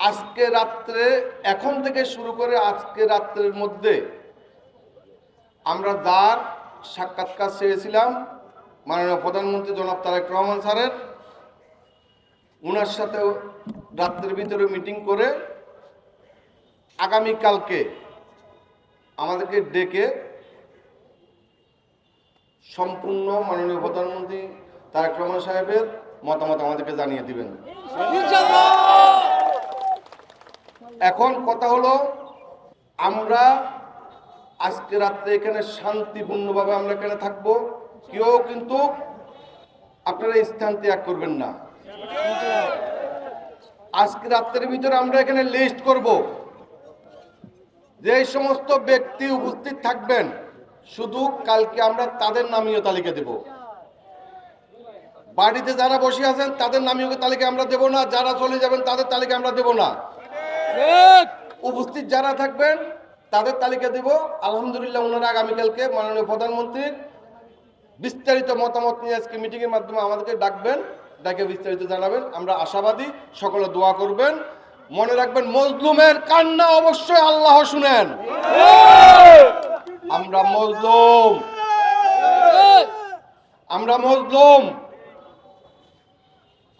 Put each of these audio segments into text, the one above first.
আজকে রাত্রে এখন থেকে শুরু করে আজকে রাত্রের মধ্যে আমরা যার সাক্ষাৎকার চেয়েছিলাম মাননীয় প্রধানমন্ত্রী জনাব তারেক রহমান স্যারের, ওনার সাথে রাত্রের ভিতরে মিটিং করে আগামীকালকে আমাদেরকে ডেকে সম্পূর্ণ মাননীয় প্রধানমন্ত্রী তারেক রহমান সাহেবের মতামত আমাদেরকে জানিয়ে দিবেন। এখন কথা হলো, আমরা আজকে রাত্রে এখানে শান্তিপূর্ণভাবে আমরা এখানে থাকবো। কেউ কিন্তু আপনারা স্থান ত্যাগ করবেন না। আজকে রাত্রের ভিতরে আমরা এখানে লিস্ট করব, যে সমস্ত ব্যক্তি উপস্থিত থাকবেন শুধু কালকে আমরা তাদের নামীয় তালিকা দেব। বাড়িতে যারা বসে আছেন তাদের নামীয় তালিকা আমরা দেব না, যারা চলে যাবেন তাদের তালিকা আমরা দেব না। উপস্থিত যারা থাকবেন তাদের তালিকা দেব। আলহামদুলিল্লাহ ওনারা আগামীকালকে মাননীয় প্রধানমন্ত্রীর বিস্তারিত মতামত নিয়ে আজকে মিটিং এর মাধ্যমে আমাদেরকে ডাকবেন, ডাকে বিস্তারিত জানাবেন। আমরা আশাবাদী, সকলে দোয়া করবেন। মনে রাখবেন, মজলুমের কান্না অবশ্যই আল্লাহ শুনেন। আমরা মজলুম, আমরা মজলুম।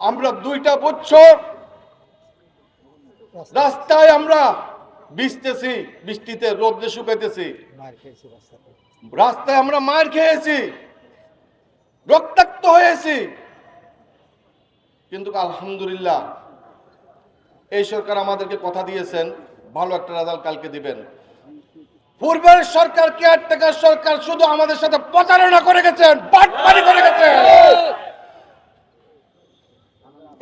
আমরা 2টা বছর রাস্তায় আমরা ভিজতেছি, বৃষ্টিতে রোদে শুকাইতেছি, রাস্তায় আমরা মার খেয়েছি, রক্তাক্ত হয়েছি, কিন্তু আলহামদুলিল্লাহ এই সরকার আমাদেরকে কথা দিয়েছেন ভালো একটা রেজাল্ট কালকে দিবেন। পূর্বের সরকার, কেয়ারটেকার সরকার শুধু আমাদের সাথে প্রতারণা করে গেছেন, বাটপারি করে গেছেন।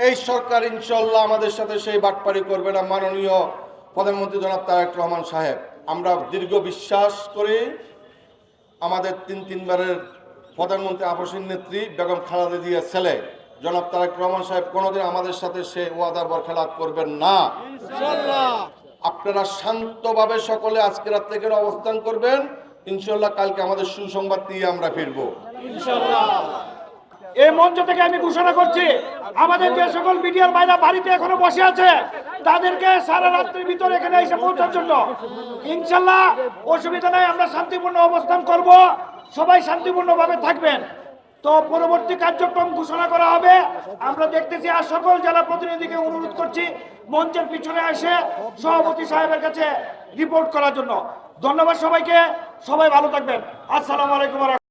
এই সরকার ইনশাআল্লাহ আমাদের সাথে সেই বাটপারি করবে না। মাননীয় প্রধানমন্ত্রী জনাব তারেক রহমান সাহেব, আমরা দীর্ঘ বিশ্বাস করি আমাদের তিনবারের প্রধানমন্ত্রী আপসীন নেত্রী বেগম খালেদা জিয়ার ছেলে জনাব তারেক রহমান সাহেব কোনোদিন আমাদের সাথে সেই ওয়াদার বরখেলাপ করবেন না। আপনারা শান্তভাবে সকলে আজকে রাত থেকে অবস্থান করবেন। ইনশাআল্লাহ কালকে আমাদের সুসংবাদ দিয়ে আমরা ফিরবো ইনশাআল্লাহ। এই মঞ্চ থেকে আমি ঘোষণা করছি, আমাদের যে সকল মিডিয়ার ভাইরা বাড়িতে এখনো বসে আছে তাদেরকে সারা রাত্রির ভিতরে এখানে এসে পৌঁছার জন্য ইনশাআল্লাহ অসুবিধা নাই, আমরা শান্তিপূর্ণ অবস্থান করব। সবাই শান্তিপূর্ণভাবে থাকবেন। তো পরবর্তী কার্যক্রম ঘোষণা করা হবে আমরা দেখতেছি। আর সকল জেলা প্রতিনিধিকে অনুরোধ করছি মঞ্চের পিছনে এসে সভাপতি সাহেবের কাছে রিপোর্ট করার জন্য। ধন্যবাদ সবাইকে, সবাই ভালো থাকবেন। আসসালামু আলাইকুম।